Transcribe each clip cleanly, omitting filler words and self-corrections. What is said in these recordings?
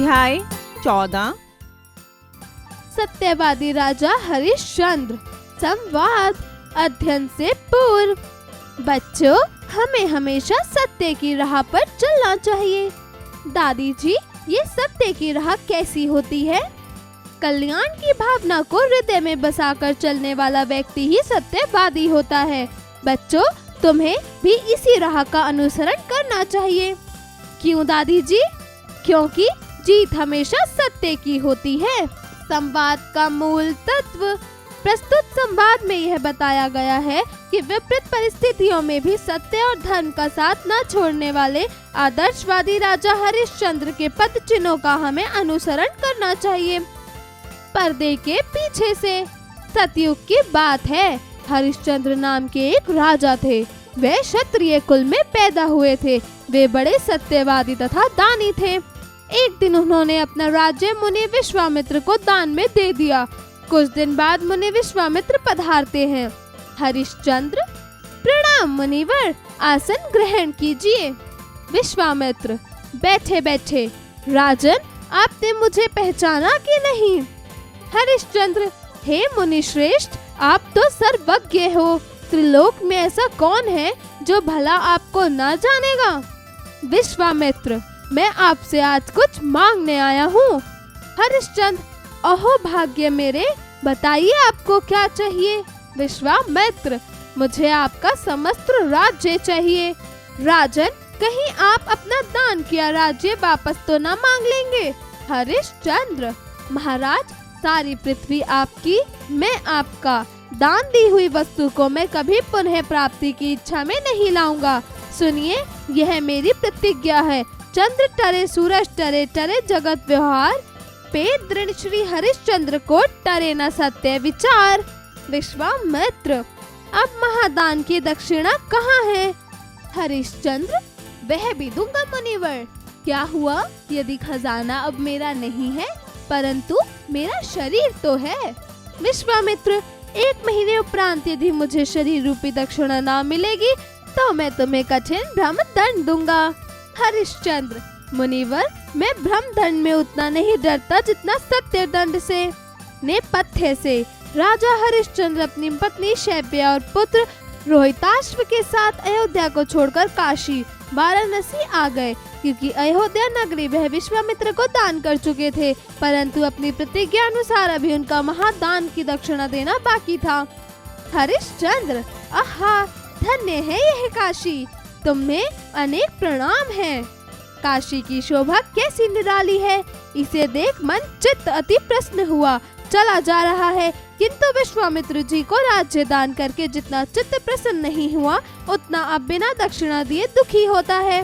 अध्याय 14। सत्यवादी राजा हरिश्चंद्र। संवाद अध्ययन से पूर्व। बच्चों, हमें हमेशा सत्य की राह पर चलना चाहिए। दादी जी, ये सत्य की राह कैसी होती है? कल्याण की भावना को हृदय में बसाकर चलने वाला व्यक्ति ही सत्यवादी होता है। बच्चों, तुम्हें भी इसी राह का अनुसरण करना चाहिए। क्यों दादी जी? क्योंकि जीत हमेशा सत्य की होती है। संवाद का मूल तत्व। प्रस्तुत संवाद में यह बताया गया है कि विपरीत परिस्थितियों में भी सत्य और धर्म का साथ न छोड़ने वाले आदर्शवादी राजा हरिश्चंद्र के पद चिन्हों का हमें अनुसरण करना चाहिए। पर्दे के पीछे से सतयुग की बात है। हरिश्चंद्र नाम के एक राजा थे। वे क्षत्रिय कुल में पैदा हुए थे। वे बड़े सत्यवादी तथा दानी थे। एक दिन उन्होंने अपना राज्य मुनि विश्वामित्र को दान में दे दिया। कुछ दिन बाद मुनि विश्वामित्र पधारते हैं। हरिश्चंद्र: प्रणाम मुनिवर, आसन ग्रहण कीजिए। विश्वामित्र: बैठे बैठे। राजन, आपने मुझे पहचाना कि नहीं? हरिश्चंद्र: हे मुनि श्रेष्ठ, आप तो सर्वज्ञ हो। त्रिलोक में ऐसा कौन है जो भला आपको न जानेगा? विश्वामित्र: मैं आपसे आज कुछ मांगने आया हूँ। हरिश्चंद्र: अहो भाग्य मेरे, बताइए आपको क्या चाहिए? विश्वामित्र: मुझे आपका समस्त राज्य चाहिए। राजन, कहीं आप अपना दान किया राज्य वापस तो न मांग लेंगे? हरिश्चंद्र: महाराज, सारी पृथ्वी आपकी, मैं आपका। दान दी हुई वस्तु को मैं कभी पुनः प्राप्ति की इच्छा में नहीं लाऊंगा। सुनिए, यह मेरी प्रतिज्ञा है। चंद्र टरे, सूरज टरे, टरे जगत व्यवहार पे दृढ़ श्री हरिश्चंद्र को टरे न सत्य विचार। विश्वामित्र: अब महादान की दक्षिणा कहाँ है? हरिश्चंद्र: वह भी दूंगा मुनिवर। क्या हुआ यदि खजाना अब मेरा नहीं है, परंतु मेरा शरीर तो है? विश्वामित्र: 1 महीने उपरांत यदि मुझे शरीर रूपी दक्षिणा ना मिलेगी तो मैं तुम्हें कठिन ब्रह्म दंड दूंगा। हरिश्चंद्र: मुनिवर, मैं ब्रह्म दंड में उतना नहीं डरता जितना सत्य दंड से। नेपथ्य से राजा हरिश्चंद्र अपनी पत्नी शैब्या और पुत्र रोहिताश्व के साथ अयोध्या को छोड़कर काशी वाराणसी आ गए, क्योंकि अयोध्या नगरी वह विश्वामित्र को दान कर चुके थे, परंतु अपनी प्रतिज्ञा अनुसार अभी उनका महादान की दक्षिणा देना बाकी था। हरिश्चंद्र: आहा, धन्य है यह काशी, तुम्हें अनेक प्रणाम हैं। काशी की शोभा कैसी निराली है, इसे देख मन चित्त अति प्रसन्न हुआ। चला जा रहा है, किंतु विश्वामित्र जी को राज्य दान करके जितना चित्त प्रसन्न नहीं हुआ, उतना अब बिना दक्षिणा दिए दुखी होता है।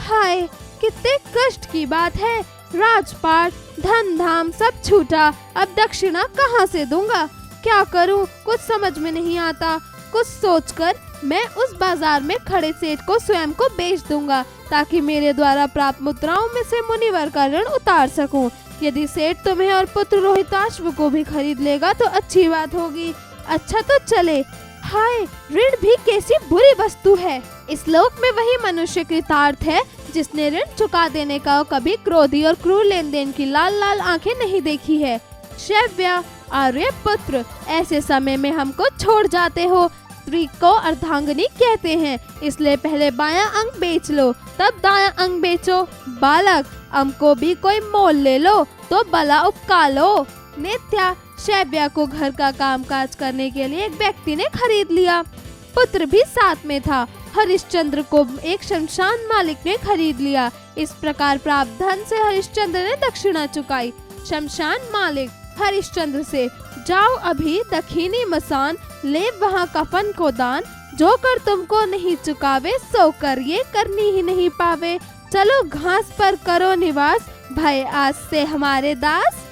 हाय, कितने कष्ट की बात है। राजपाट, धन धाम सब छूटा, अब दक्षिणा कहाँ से दूंगा? क्या करूं, कुछ समझ में नहीं आता। कुछ सोचकर मैं उस बाजार में खड़े सेठ को स्वयं को बेच दूंगा, ताकि मेरे द्वारा प्राप्त मुद्राओं में से मुनिवर का ऋण उतार सकूं। यदि सेठ तुम्हें और पुत्र रोहिताश्व को भी खरीद लेगा तो अच्छी बात होगी। अच्छा तो चले। हाय, ऋण भी कैसी बुरी वस्तु है। इस लोक में वही मनुष्य कृतार्थ है जिसने ऋण चुका देने का कभी क्रोधी और क्रूर लेन देन की लाल लाल आंखें नहीं देखी है। शैव्या, आर्य पुत्र, ऐसे समय में हमको छोड़ जाते हो। स्त्री को अर्धांगिनी कहते हैं, इसलिए पहले बायां अंग बेच लो, तब दायां अंग बेचो। बालक, हमको भी कोई मोल ले लो तो भला उपका लो। नित्या, शैव्या को घर का कामकाज करने के लिए एक व्यक्ति ने खरीद लिया। पुत्र भी साथ में था। हरिश्चंद्र को एक शमशान मालिक ने खरीद लिया। इस प्रकार प्राप्त धन से हरिश्चंद्र ने दक्षिणा चुकाई। शमशान मालिक हरिश्चंद्र से, जाओ अभी दखिनी मसान, ले वहाँ कफन को दान। जो कर तुमको नहीं चुकावे, सो कर ये करनी ही नहीं पावे। चलो घास पर करो निवास, भय आज से हमारे दास।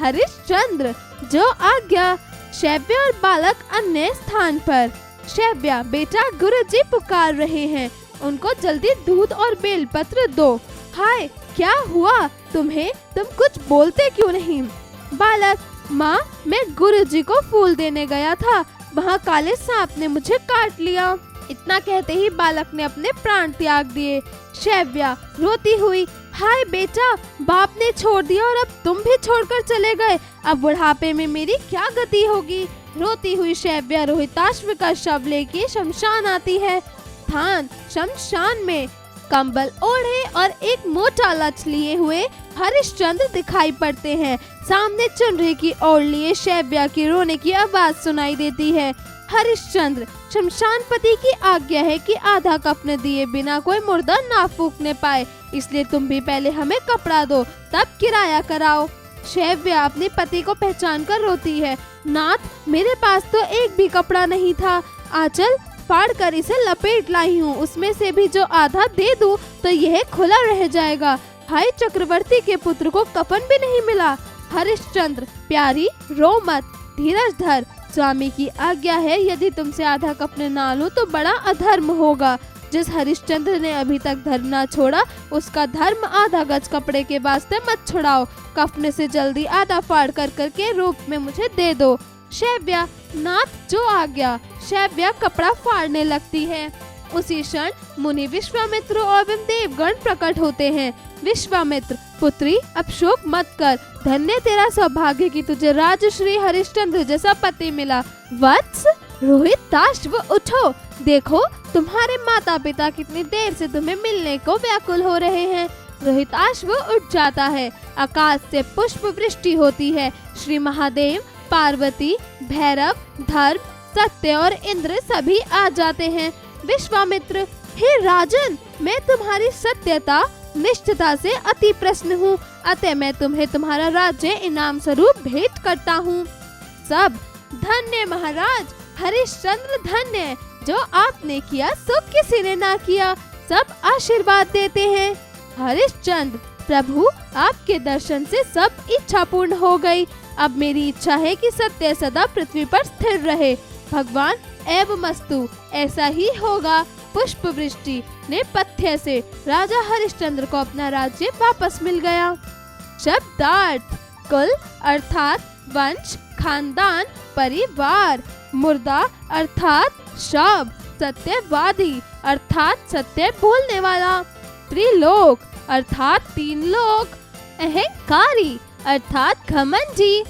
हरिश्चंद्र: जो आज्ञा। शैव्या और बालक अन्य स्थान पर। शैव्या: बेटा, गुरुजी पुकार रहे हैं, उनको जल्दी दूध और बेलपत्र दो। हाय, क्या हुआ तुम्हें? तुम कुछ बोलते क्यों नहीं? बालक: माँ, मैं गुरुजी को फूल देने गया था, वहाँ काले सांप ने मुझे काट लिया। इतना कहते ही बालक ने अपने प्राण त्याग दिए। शैव्या रोती हुई: हाय बेटा, बाप ने छोड़ दिया और अब तुम भी छोड़कर चले गए। अब बुढ़ापे में मेरी क्या गति होगी। रोती हुई शैव्या रोहिताश्व का शव लेके शमशान आती है। थान शमशान में कंबल ओढ़े और एक मोटा लठ लिए हुए हरिश्चंद्र दिखाई पड़ते हैं। सामने चुनरी की ओढ़ लिए शैव्या की रोने की आवाज सुनाई देती है। हरिश्चंद्र, शमशानपति की आज्ञा है कि आधा कफन दिए बिना कोई मुर्दा ना फूकने पाए, इसलिए तुम भी पहले हमें कपड़ा दो, तब किराया कराओ। शैव्या अपने पति को पहचान कर रोती है। नाथ, मेरे पास तो एक भी कपड़ा नहीं था। आंचल फाड़ कर इसे लपेट लाई हूँ, उसमें से भी जो आधा दे दूं तो यह खुला रह जाएगा। हाय, चक्रवर्ती के पुत्र को कफन भी नहीं मिला। हरिश्चंद्र, प्यारी रो मत, धीरज धर, स्वामी की आज्ञा है, यदि तुमसे आधा कफन ना लूं तो बड़ा अधर्म होगा। जिस हरिश्चंद्र ने अभी तक धर्म ना छोड़ा, उसका धर्म आधा गज कपड़े के वास्ते मत छुड़ाओ। कफन से जल्दी आधा फाड़ कर के रूप में मुझे दे दो। शैव्या, नाथ जो आ गया। शैव्या कपड़ा फाड़ने लगती है। उसी क्षण मुनि विश्वामित्र एवं देवगण प्रकट होते हैं। विश्वामित्र, पुत्री अब शोक मत कर, धन्य तेरा सौभाग्य कि तुझे राजश्री हरिश्चंद्र जैसा पति मिला। वत्स, रोहिताश्व उठो, देखो तुम्हारे माता पिता कितनी देर से तुम्हें मिलने को व्याकुल हो रहे हैं। रोहिताश्व उठ जाता है। आकाश से पुष्प वृष्टि होती है। श्री महादेव, पार्वती, भैरव, धर्म, सत्य और इंद्र सभी आ जाते हैं। विश्वामित्र, हे राजन, मैं तुम्हारी सत्यता निष्ठता से अति प्रसन्न हूँ, अतः मैं तुम्हें तुम्हारा राज्य इनाम स्वरूप भेंट करता हूँ। सब, धन्य महाराज, हरिश्चंद्र धन्य, जो आपने किया सो किसी ने ना किया। सब आशीर्वाद देते हैं। हरिश्चंद्र, प्रभु आपके दर्शन से सब इच्छा पूर्ण हो गई। अब मेरी इच्छा है कि सत्य सदा पृथ्वी पर स्थिर रहे। भगवान एवमस्तु, ऐसा ही होगा। पुष्प वृष्टि ने पथ्य से राजा हरिश्चंद्र को अपना राज्य वापस मिल गया। शब्दार्थ, कुल अर्थात वंश, खानदान, परिवार। मुर्दा अर्थात शव, सत्यवादी अर्थात सत्य बोलने वाला। त्रिलोक अर्थात तीन लोक। अहंकारी अर्थात घमंडी।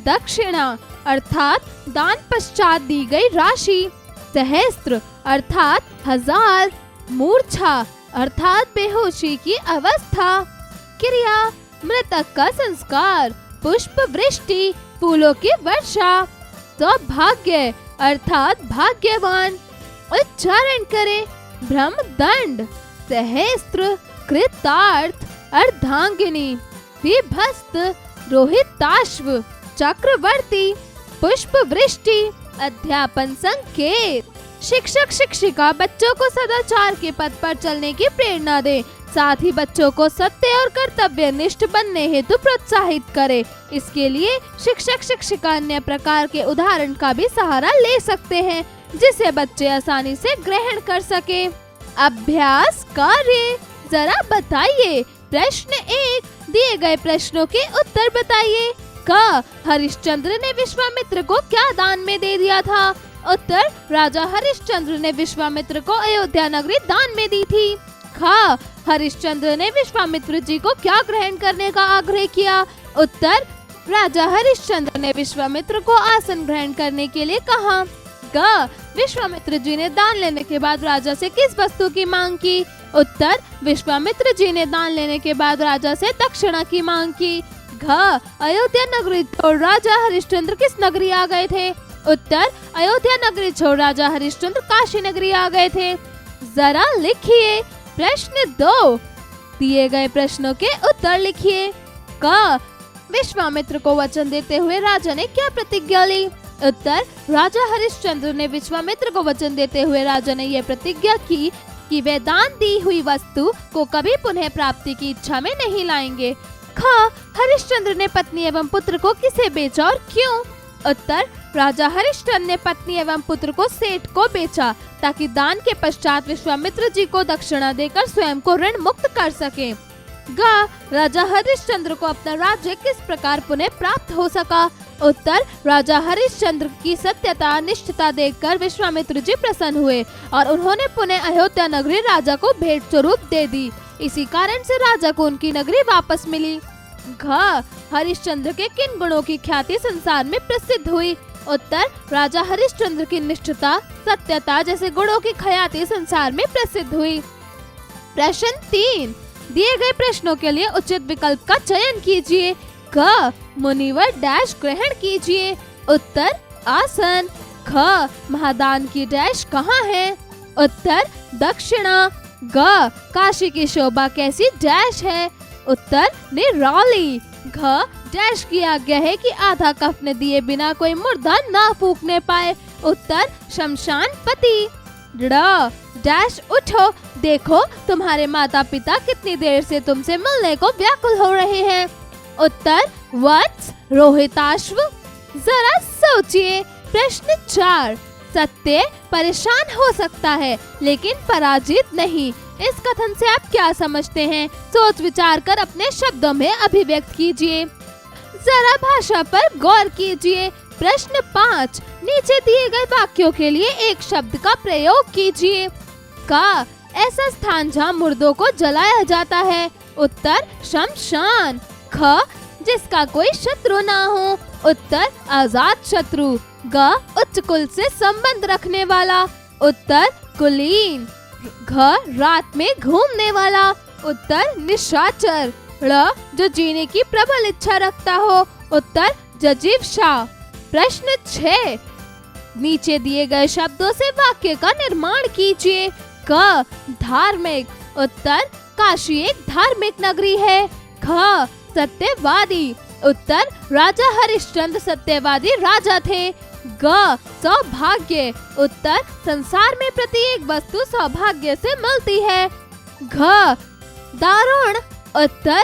दक्षिणा अर्थात दान पश्चात दी गई राशि। सहस्त्र अर्थात हजार। मूर्छा अर्थात बेहोशी की अवस्था। क्रिया, मृतक का संस्कार। पुष्प वृष्टि, फूलों की वर्षा। सौभाग्य अर्थात भाग्यवान। उच्चारण करें, ब्रह्मदंड। सहस्त्र, कृतार्थ, अर्धांगिनी। विभस्त, रोहिताश्व, चक्रवर्ती। पुष्प वृष्टि, अध्यापन संकेत। शिक्षक शिक्षिका बच्चों को सदाचार के पथ पर चलने की प्रेरणा दे, साथ ही बच्चों को सत्य और कर्तव्यनिष्ठ बनने हेतु प्रोत्साहित करे। इसके लिए शिक्षक शिक्षिका अन्य प्रकार के उदाहरण का भी सहारा ले सकते हैं, जिसे बच्चे आसानी से ग्रहण कर सके। अभ्यास कार्य, जरा बताइए। प्रश्न 1, दिए गए प्रश्नों के उत्तर बताइए। क, हरिश्चंद्र ने विश्वामित्र को क्या दान में दे दिया था? उत्तर, राजा हरिश्चंद्र ने विश्वामित्र को अयोध्या नगरी दान में दी थी। ख, हरिश्चंद्र ने विश्वामित्र जी को क्या ग्रहण करने का आग्रह किया? उत्तर, राजा हरिश्चंद्र ने विश्वामित्र को आसन ग्रहण करने के लिए कहा। ग, विश्वामित्र जी ने दान लेने के बाद राजा से किस वस्तु की मांग की? उत्तर, विश्वामित्र जी ने दान लेने के बाद राजा से दक्षिणा की मांग की। घ, अयोध्या नगरी छोड़ राजा हरिश्चंद्र किस नगरी आ गए थे? उत्तर, अयोध्या नगरी छोड़ राजा हरिश्चंद्र काशी नगरी आ गए थे। जरा लिखिए। प्रश्न 2, दिए गए प्रश्नों के उत्तर लिखिए। क, विश्वामित्र को वचन देते हुए राजा ने क्या प्रतिज्ञा ली? उत्तर, राजा हरिश्चंद्र ने विश्वामित्र को वचन देते हुए राजा ने यह प्रतिज्ञा की कि वे दान दी हुई वस्तु को कभी पुनः प्राप्ति की इच्छा में नहीं लाएंगे। ख, हरिश्चंद्र ने पत्नी एवं पुत्र को किसे बेचा और क्यों? उत्तर, राजा हरिश्चंद्र ने पत्नी एवं पुत्र को सेठ को बेचा ताकि दान के पश्चात विश्वामित्र जी को दक्षिणा देकर स्वयं को ऋण मुक्त कर सके। ग, राजा हरिश्चंद्र को अपना राज्य किस प्रकार पुनः प्राप्त हो सका? उत्तर, राजा हरिश्चंद्र की सत्यता निष्ठता देखकर विश्वामित्र जी प्रसन्न हुए और उन्होंने पुनः अयोध्या नगरी राजा को भेंट स्वरूप दे दी। इसी कारण से राजा को उनकी नगरी वापस मिली। घ हरिश्चंद्र के किन गुणों की ख्याति संसार में प्रसिद्ध हुई? उत्तर, राजा हरिश्चंद्र की निष्ठता, सत्यता जैसे गुणों की ख्याति संसार में प्रसिद्ध हुई। प्रश्न 3, दिए गए प्रश्नों के लिए उचित विकल्प का चयन कीजिए। क मुनिवर डैश ग्रहण कीजिए। उत्तर, आसन। ख महादान की डैश कहाँ है? उत्तर, दक्षिणा। ग काशी की शोभा कैसी डैश है? उत्तर, निराली। घ डैश की आज्ञा है कि आधा कफन दिए बिना कोई मुर्दा ना फूकने पाए। उत्तर, शमशान पति। ड़ डैश उठो, देखो तुम्हारे माता पिता कितनी देर से तुमसे मिलने को व्याकुल हो रहे हैं। उत्तर, वत्स, रोहिताश्व। जरा सोचिए। प्रश्न 4, सत्य परेशान हो सकता है लेकिन पराजित नहीं। इस कथन से आप क्या समझते हैं? सोच विचार कर अपने शब्दों में अभिव्यक्त कीजिए। जरा भाषा पर गौर कीजिए। प्रश्न 5, नीचे दिए गए वाक्यों के लिए एक शब्द का प्रयोग कीजिए। का ऐसा स्थान जहाँ मुर्दों को जलाया जाता है। उत्तर, शमशान। ख जिसका कोई शत्रु ना हो। उत्तर, आजाद शत्रु। ग उच्च कुल से संबंध रखने वाला। उत्तर, कुलीन। घ रात में घूमने वाला। उत्तर, निशाचर। ड़ जो जीने की प्रबल इच्छा रखता हो। उत्तर, जजीवशा। प्रश्न 6, नीचे दिए गए शब्दों से वाक्य का निर्माण कीजिए। क धार्मिक। उत्तर, काशी एक धार्मिक नगरी है। ख सत्यवादी। उत्तर, राजा हरिश्चंद्र सत्यवादी राजा थे। ग सौभाग्य। उत्तर, संसार में प्रत्येक वस्तु सौभाग्य से मिलती है। घ दारुण। उत्तर,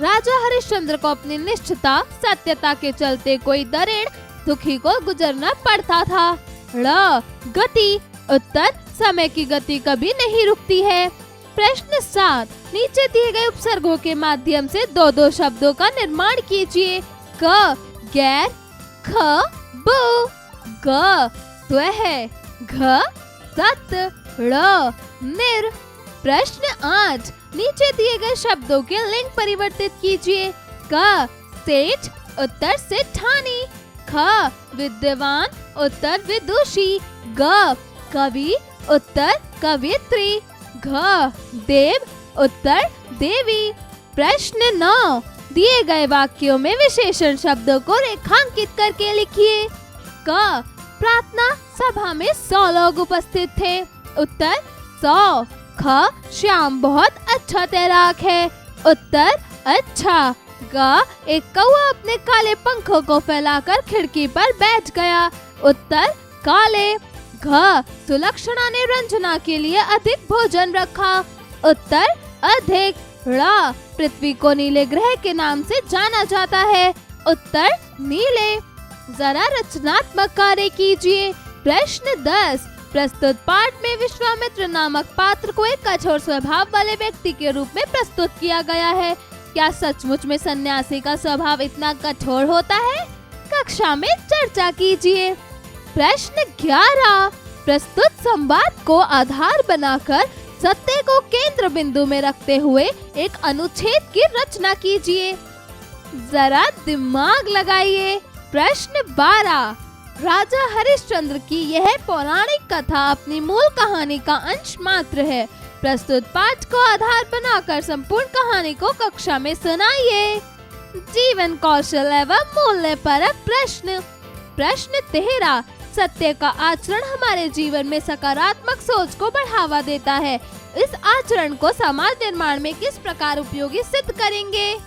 राजा हरिश्चंद्र को अपनी निष्ठता, सत्यता के चलते कोई दरिद्र दुखी को गुजरना पड़ता था। ड़ गति। उत्तर, समय की गति कभी नहीं रुकती है। प्रश्न 7, नीचे दिए गए उपसर्गों के माध्यम से दो दो शब्दों का निर्माण कीजिए। क गैर। ख बु। ग स्वह। घ सत। ड़ निर। प्रश्न 8, नीचे दिए गए शब्दों के लिंग परिवर्तित कीजिए। क सेठ। उत्तर, सेठानी। ख विद्वान। उत्तर, विदुषी। ग कवि। उत्तर, कवियत्री। घ देव। उत्तर, देवी। प्रश्न 9, दिए गए वाक्यों में विशेषण शब्दों को रेखांकित करके लिखिए। क प्रार्थना सभा में 100 लोग उपस्थित थे। उत्तर, 100। ख श्याम बहुत अच्छा तैराक है। उत्तर, अच्छा। ग एक कौवा अपने काले पंखों को फैलाकर खिड़की पर बैठ गया। उत्तर, काले। घ सुलक्षणा ने रंजना के लिए अधिक भोजन रखा। उत्तर, अधिक। ड़ पृथ्वी को नीले ग्रह के नाम से जाना जाता है। उत्तर, नीले। जरा रचनात्मक कार्य कीजिए। प्रश्न 10, प्रस्तुत पाठ में विश्वामित्र नामक पात्र को एक कठोर स्वभाव वाले व्यक्ति के रूप में प्रस्तुत किया गया है। क्या सचमुच में सन्यासी का स्वभाव इतना कठोर होता है? कक्षा में चर्चा कीजिए। प्रश्न 11, प्रस्तुत संवाद को आधार बनाकर सत्य को केंद्र बिंदु में रखते हुए एक अनुच्छेद की रचना कीजिए। जरा दिमाग लगाइए। प्रश्न 12, राजा हरिश्चंद्र की यह पौराणिक कथा अपनी मूल कहानी का अंश मात्र है। प्रस्तुत पाठ को आधार बनाकर संपूर्ण कहानी को कक्षा में सुनाइए। जीवन कौशल एवं मूल्य परक प्रश्न। प्रश्न 13, सत्य का आचरण हमारे जीवन में सकारात्मक सोच को बढ़ावा देता है। इस आचरण को समाज निर्माण में किस प्रकार उपयोगी सिद्ध करेंगे?